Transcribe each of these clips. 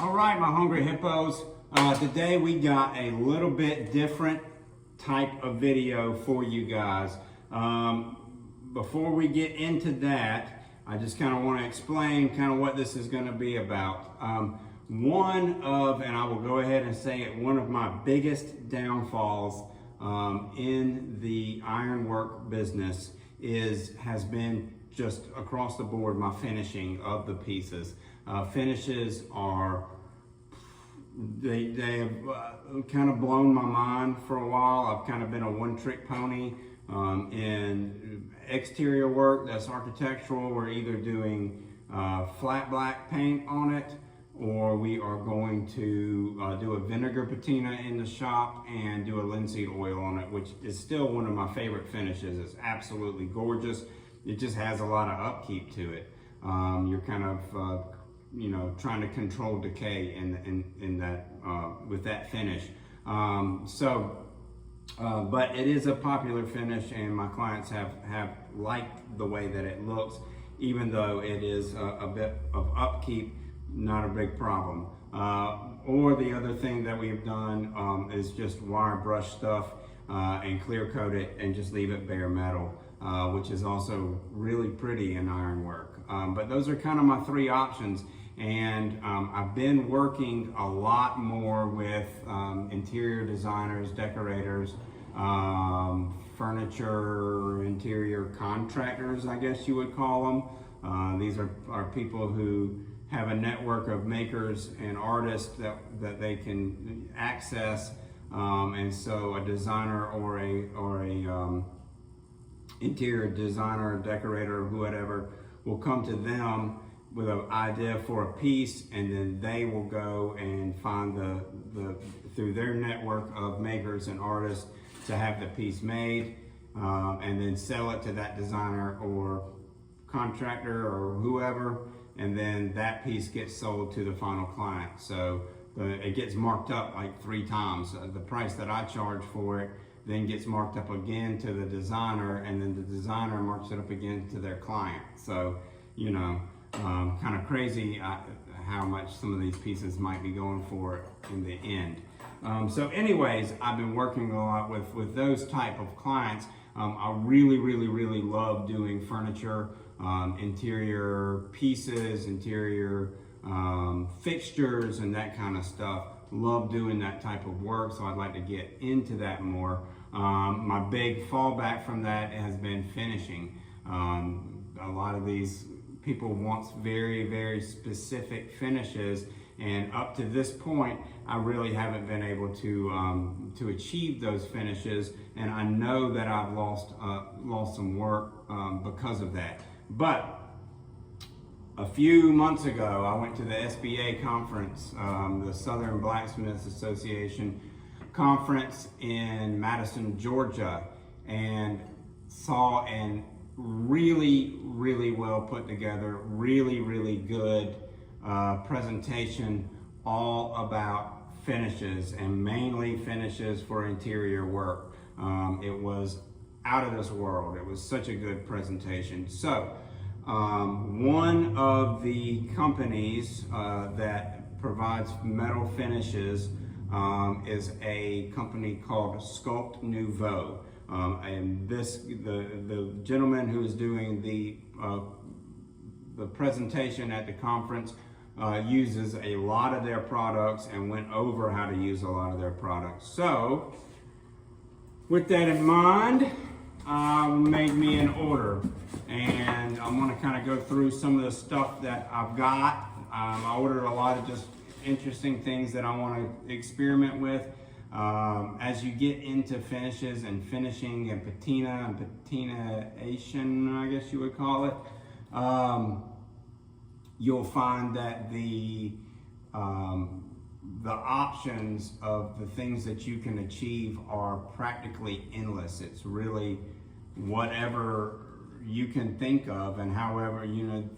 All right, my hungry hippos. Today we got a little bit different type of video for you guys. Before we get into that, I just kind of want to explain kind of what this is going to be about. And I will go ahead and say it, one of my biggest downfalls in the ironwork business has been just across the board my finishing of the pieces. Finishes are, they have kind of blown my mind for a while. I've kind of been a one-trick pony in exterior work that's architectural. We're either doing flat black paint on it, or we are going to do a vinegar patina in the shop and do a linseed oil on it, which is still one of my favorite finishes. It's absolutely gorgeous. It just has a lot of upkeep to it. You're kind of trying to control decay in that with that finish. But it is a popular finish, and my clients have liked the way that it looks, even though it is a bit of upkeep, not a big problem. Or the other thing that we've done is just wire brush stuff and clear coat it and just leave it bare metal, which is also really pretty in ironwork. But those are kind of my three options. And I've been working a lot more with interior designers, decorators, furniture, interior contractors, I guess you would call them. These are people who have a network of makers and artists that they can access. And so a designer or a interior designer, decorator, whatever, will come to them with an idea for a piece, and then they will go and find through their network of makers and artists to have the piece made, and then sell it to that designer or contractor or whoever, and then that piece gets sold to the final client. So it gets marked up like 3 times. The price that I charge for it then gets marked up again to the designer, and then the designer marks it up again to their client. So, kind of crazy how much some of these pieces might be going for in the end. So anyways, I've been working a lot with those type of clients. I really love doing furniture, interior pieces, interior fixtures, and that kind of stuff. Love doing that type of work, so I'd like to get into that more. My big fallback from that has been finishing. A lot of these people want very specific finishes, and up to this point I really haven't been able to achieve those finishes, and I know that I've lost some work because of that. But a few months ago I went to the SBA conference, the Southern Blacksmiths Association conference in Madison, Georgia, and saw an really well put together, really good presentation all about finishes, and mainly finishes for interior work. It was out of this world. It was such a good presentation. So one of the companies that provides metal finishes is a company called Sculpt Nouveau. And the gentleman who is doing the presentation at the conference uses a lot of their products and went over how to use a lot of their products. So with that in mind, made me an order, and I'm going to kind of go through some of the stuff that I've got. I ordered a lot of just interesting things that I want to experiment with. As you get into finishes and finishing and patination, I guess you would call it, you'll find that the options of the things that you can achieve are practically endless. It's really whatever you can think of, and however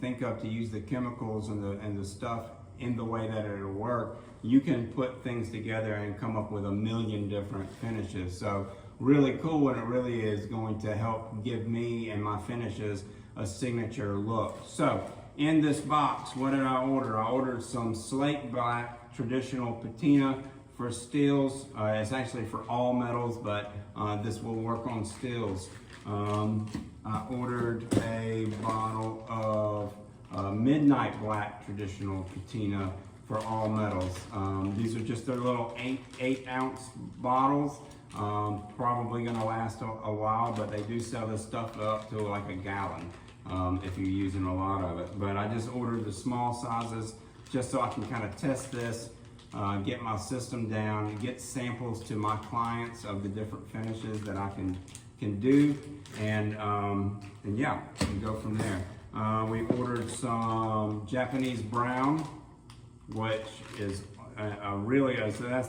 think of to use the chemicals and the stuff in the way that it'll work. You can put things together and come up with a million different finishes. So really cool, and it really is going to help give me and my finishes a signature look. So in this box, what did I order? I ordered ordered some slate black traditional patina for steels. It's actually for all metals, but this will work on steels. I ordered a bottle of midnight black traditional patina for all metals. These are just their little 8-ounce bottles. Probably gonna last a while, but they do sell this stuff up to like a gallon if you're using a lot of it. But I just ordered the small sizes just so I can kind of test this, get my system down, get samples to my clients of the different finishes that I can do, and yeah, and go from there. We ordered some Japanese brown, which is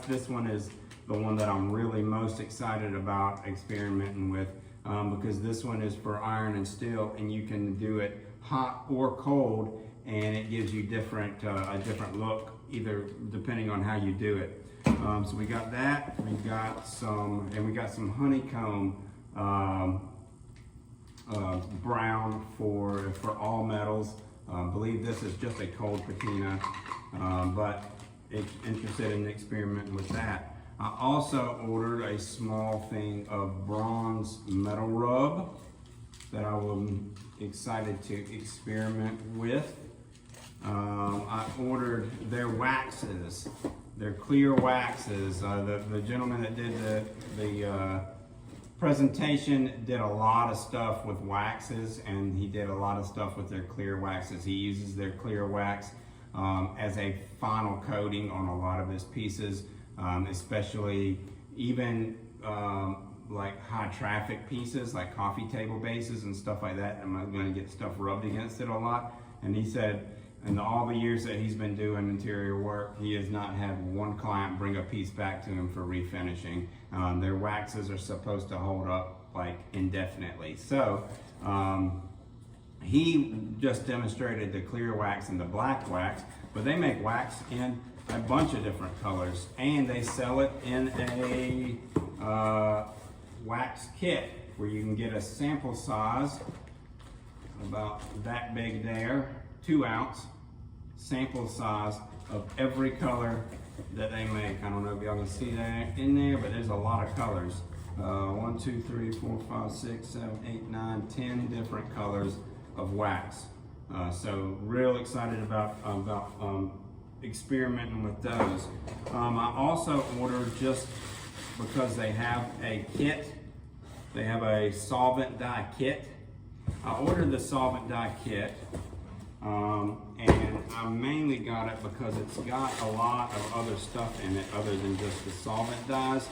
this one is the one that I'm really most excited about experimenting with, because this one is for iron and steel, and you can do it hot or cold, and it gives you a different look, either depending on how you do it. So we got that. We got some honeycomb brown for all metals. I believe this is just a cold patina, but it's interested in experimenting with that. I also ordered a small thing of bronze metal rub that I am excited to experiment with. I ordered their waxes, their clear waxes. The gentleman that did the presentation did a lot of stuff with waxes, and he did a lot of stuff with their clear waxes. He uses their clear wax as a final coating on a lot of his pieces, especially even like high traffic pieces, like coffee table bases and stuff like that. I'm going to get stuff rubbed against it a lot. And he said, in all the years that he's been doing interior work, he has not had one client bring a piece back to him for refinishing. Their waxes are supposed to hold up like indefinitely. So he just demonstrated the clear wax and the black wax, but they make wax in a bunch of different colors, and they sell it in a wax kit where you can get a sample size about that big there, 2-ounce sample size of every color that they make. I don't know if y'all can see that in there, but there's a lot of colors. 1, 2, 3, 4, 5, 6, 7, 8, 9, 10 different colors of wax. So real excited about experimenting with those. I also ordered, just because they have a kit, they have a solvent dye kit. I ordered the solvent dye kit, and I mainly got it because it's got a lot of other stuff in it other than just the solvent dyes.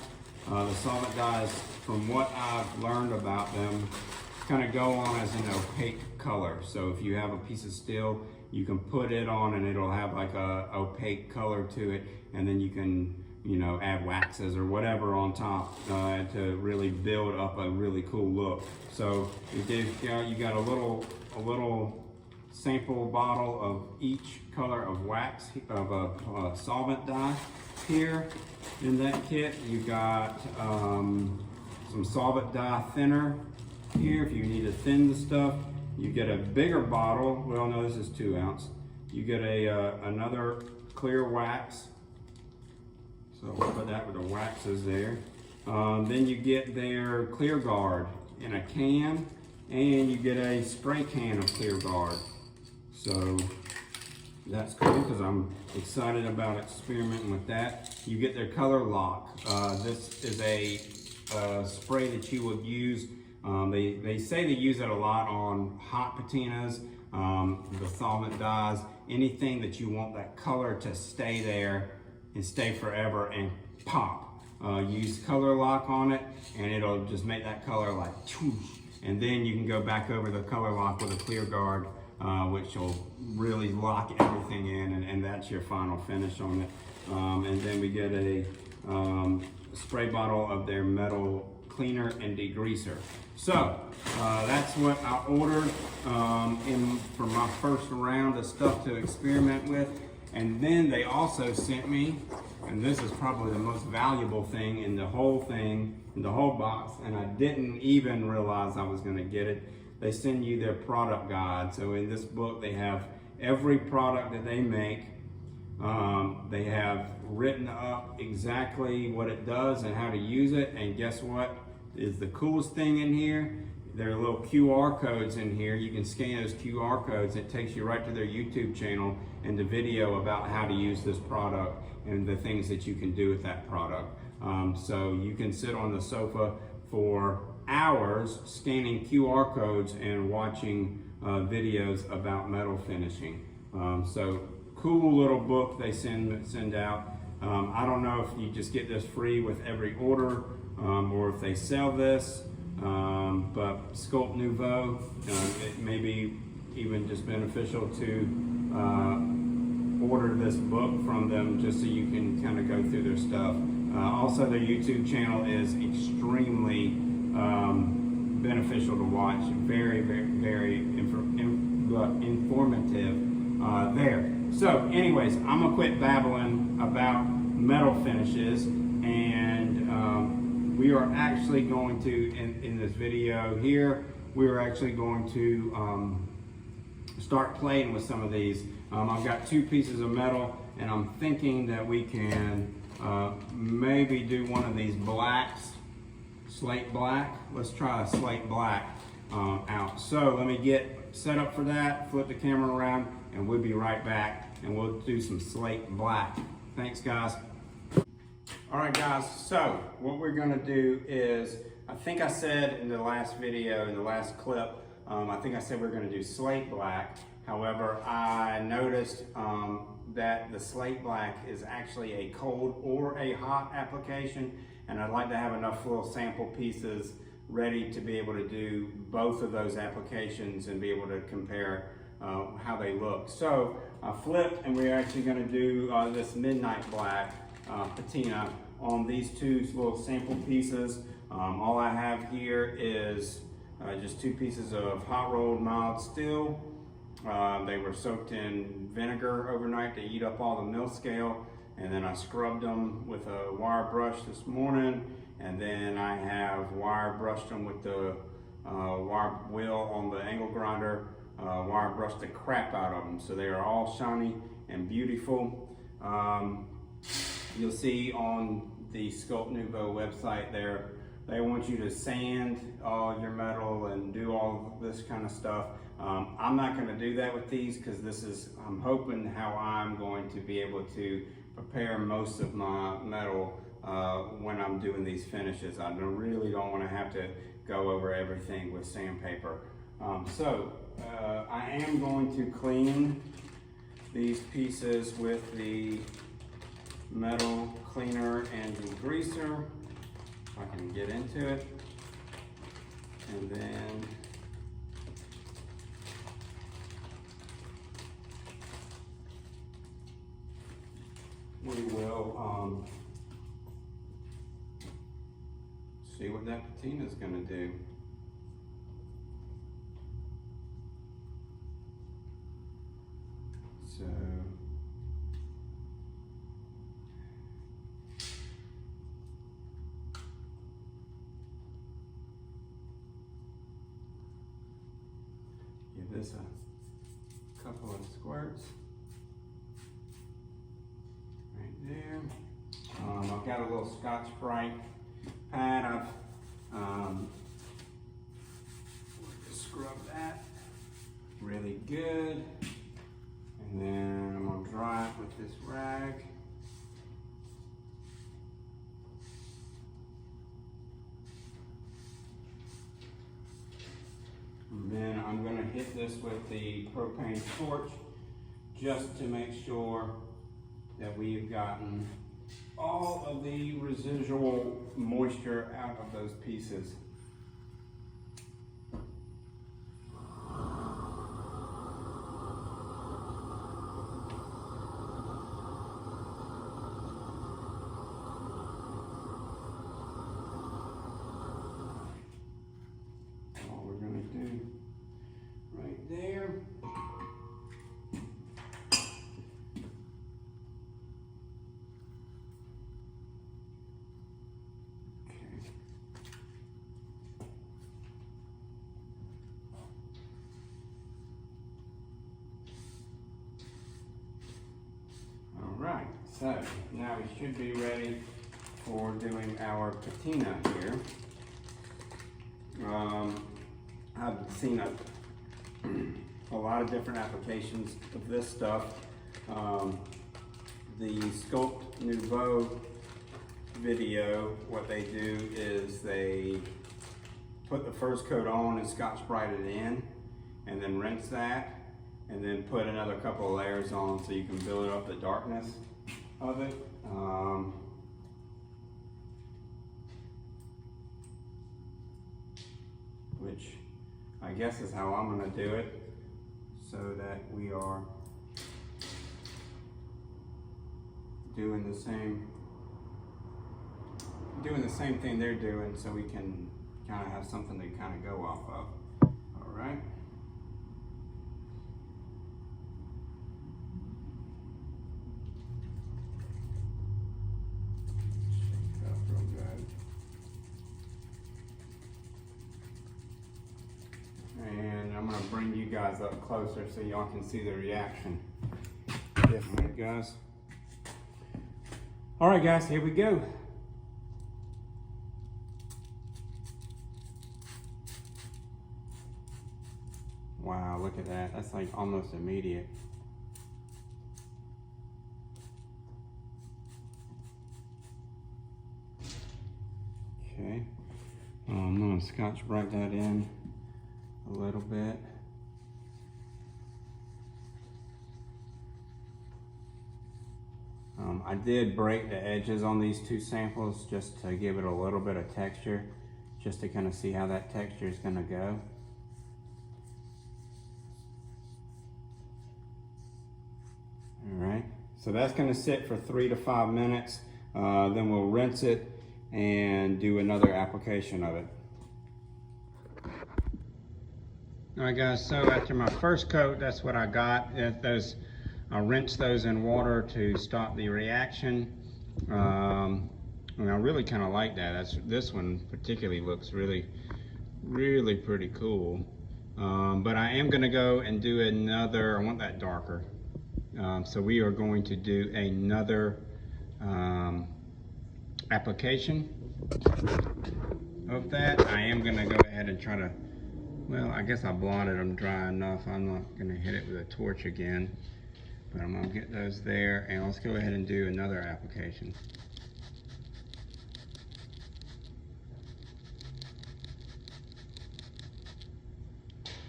The solvent dyes, from what I've learned about them, kind of go on as an opaque color. So if you have a piece of steel, you can put it on and it'll have like a opaque color to it, and then you can, add waxes or whatever on top to really build up a really cool look. So you got a little sample bottle of each color of wax, of a solvent dye here in that kit. You got some solvent dye thinner here if you need to thin the stuff. You get a bigger bottle. Well, no, this is 2-ounce. You get another clear wax. So we'll put that with the waxes there. Then you get their Clear Guard in a can, and you get a spray can of Clear Guard. So that's cool because I'm excited about experimenting with that. You get their Color Lock. This is a spray that you would use. They say they use it a lot on hot patinas, the solvent dyes, anything that you want that color to stay there and stay forever and pop. Use Color Lock on it, and it'll just make that color like choosh. And then you can go back over the Color Lock with a Clear Guard, which will really lock everything in, and that's your final finish on it. And then we get a spray bottle of their metal cleaner and degreaser. So that's what I ordered for my first round of stuff to experiment with. And then they also sent me, and this is probably the most valuable thing in the whole box, and I didn't even realize I was going to get it. They send you their product guide. So in this book they have every product that they make, They have written up exactly what it does and how to use it. And guess what is the coolest thing in here? There are little QR codes in here. You can scan those QR codes. It takes you right to their YouTube channel and the video about how to use this product and the things that you can do with that product. So you can sit on the sofa for hours scanning QR codes and watching videos about metal finishing. So cool little book they send out. I don't know if you just get this free with every order or if they sell this, but Sculpt Nouveau, it may be even just beneficial to order this book from them just so you can kind of go through their stuff. Also, their YouTube channel is extremely beneficial to watch. Very, very, very informative there. So anyways, I'm gonna quit babbling about metal finishes, and we are actually going to, in this video here, we are actually going to start playing with some of these. I've got 2 pieces of metal, and I'm thinking that we can maybe do one of these blacks, slate black. Let's try a slate black out. So let me get set up for that, flip the camera around, and we'll be right back, and we'll do some slate black. Thanks, guys. All right, guys, so what we're gonna do is, I think I said in the last video, in the last clip, I think I said we're gonna do slate black. However, I noticed that the slate black is actually a cold or a hot application, and I'd like to have enough little sample pieces ready to be able to do both of those applications and be able to compare how they look. So I flipped, and we're actually going to do this midnight black patina on these 2 little sample pieces. All I have here is just 2 pieces of hot rolled mild steel. They were soaked in vinegar overnight to eat up all the mill scale, and then I scrubbed them with a wire brush this morning, and then I have wire brushed them with the wire wheel on the angle grinder, wire brushed the crap out of them, so they are all shiny and beautiful. You'll see on the Sculpt Nouveau website there, they want you to sand all your metal and do all this kind of stuff. I'm not going to do that with these because this is, I'm hoping how I'm going to be able to prepare most of my metal when I'm doing these finishes. I really don't want to have to go over everything with sandpaper. I am going to clean these pieces with the metal cleaner and degreaser. If I can get into it. And then we will see what that patina is going to do. So give this a couple of squirts. There. I've got a little Scotch-Brite pad. I've scrub that really good, and then I'm gonna dry it with this rag. And then I'm gonna hit this with the propane torch just to make sure that we've gotten all of the residual moisture out of those pieces. All we're going to do right there. So now we should be ready for doing our patina here. I've seen a lot of different applications of this stuff. The Sculpt Nouveau video, what they do is they put the first coat on and Scotch-Brite it in, and then rinse that, and then put another couple of layers on so you can build up the darkness of it. Which I guess is how I'm going to do it, so that we are doing the same thing they're doing, so we can kind of have something to kind of go off of. All right. Shake it up real good. And I'm going to bring you guys up closer so y'all can see the reaction. Different, guys. All right, guys, here we go. Wow, look at that. That's like almost immediate. Okay. I'm going to Scotch-Brite that in a little bit. I did break the edges on these two samples just to give it a little bit of texture, just to kind of see how that texture is going to go. All right, so that's going to sit for 3 to 5 minutes. Then we'll rinse it and do another application of it. All right, guys, so after my first coat, that's what I got. I rinsed those in water to stop the reaction. And I really kind of like that. This one particularly looks really pretty cool. But I am going to go and do another. I want that darker. So we are going to do another application of that. I am going to go ahead and try to, well, I guess I blotted them dry enough. I'm not going to hit it with a torch again. But I'm going to get those there, and let's go ahead and do another application.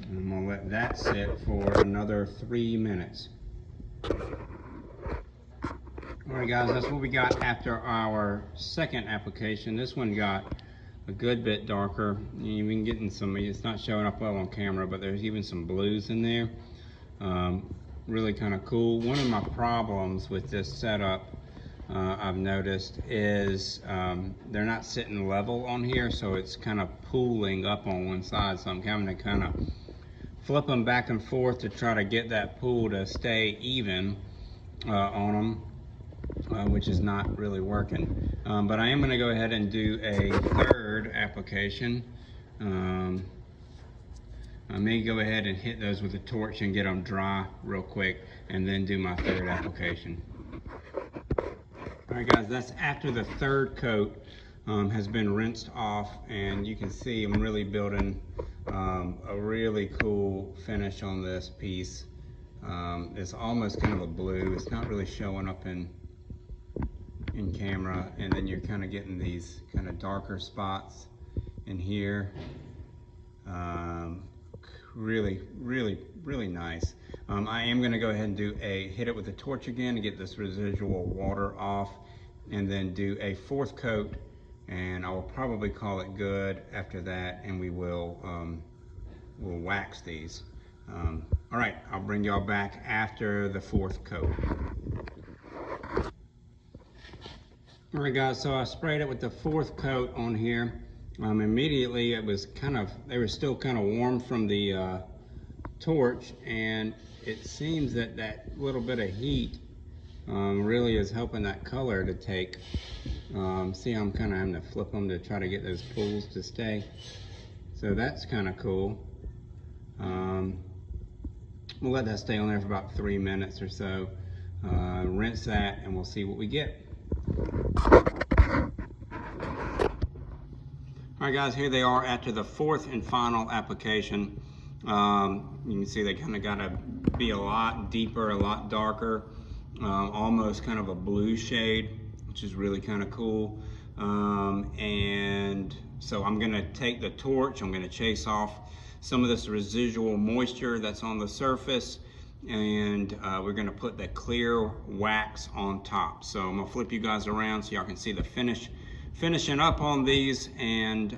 And I'm going to let that sit for another 3 minutes. Alright guys, that's what we got after our second application. This one got a good bit darker. You've been getting some, it's not showing up well on camera, but there's even some blues in there. Really kind of cool. One of my problems with this setup I've noticed is they're not sitting level on here, so it's kind of pooling up on one side, so I'm having to kind of flip them back and forth to try to get that pool to stay even on them, which is not really working. But I am going to go ahead and do a third application. I may go ahead and hit those with a torch and get them dry real quick, and then do my third application. All right guys, that's after the third coat has been rinsed off, and you can see I'm really building a really cool finish on this piece. It's almost kind of a blue. It's not really showing up in camera, and then you're kind of getting these kind of darker spots in here. Really nice. I am going to go ahead and hit it with a torch again to get this residual water off, and then do a fourth coat, and I will probably call it good after that, and we'll wax these. All right, I'll bring y'all back after the fourth coat. All right guys, so I sprayed it with the fourth coat on here. Immediately it was they were still kind of warm from the torch, and it seems that little bit of heat really is helping that color to take. See how I'm kind of having to flip them to try to get those pools to stay. So that's kind of cool. We'll let that stay on there for about 3 minutes or so. rinse that, and we'll see what we get. All right, guys, here they are after the fourth and final application. You can see they kind of got to be a lot deeper, a lot darker, almost kind of a blue shade, which is really kind of cool. And so I'm gonna take the torch, I'm gonna chase off some of this residual moisture that's on the surface, and we're gonna put the clear wax on top. So I'm gonna flip you guys around so y'all can see the finishing up on these, and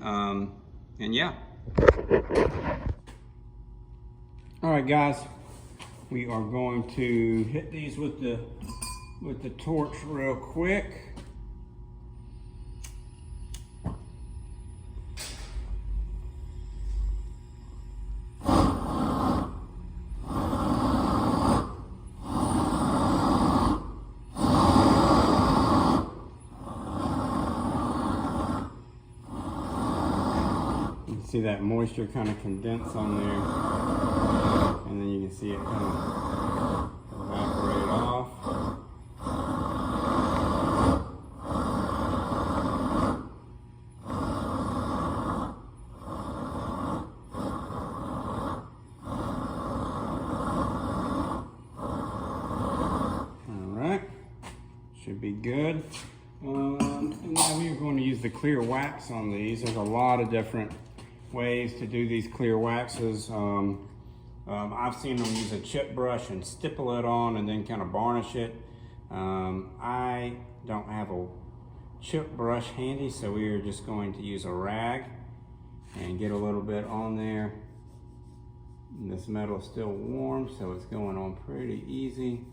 yeah. All right, guys, we are going to hit these with the torch real quick. See that moisture kind of condense on there, and then you can see it kind of evaporate off. All right, should be good. And now we're going to use the clear wax on these. There's a lot of different ways to do these clear waxes. I've seen them use a chip brush and stipple it on and then kind of varnish it. I don't have a chip brush handy, so we are just going to use a rag and get a little bit on there. And this metal is still warm, so it's going on pretty easy.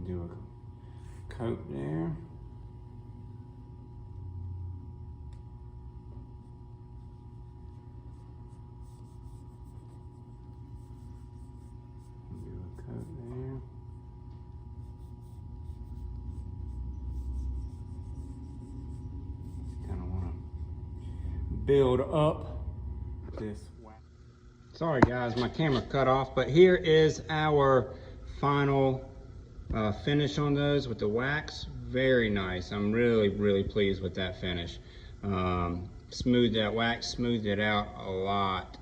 Do a coat there. Do a coat there. Just kind of want to build up this wax. Sorry guys, my camera cut off, but here is our final finish on those with the wax. Very nice. I'm really pleased with that finish. Smoothed that wax, smoothed it out a lot.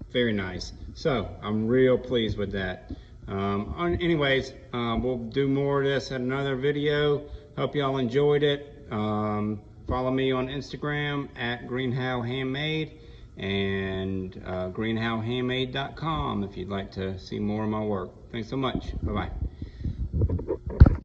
Very nice. So I'm real pleased with that. Anyways, we'll do more of this at another video. Hope y'all enjoyed it. Follow me on Instagram at Greenhow Handmade, and greenhowhandmade.com if you'd like to see more of my work. Thanks so much. Bye-bye.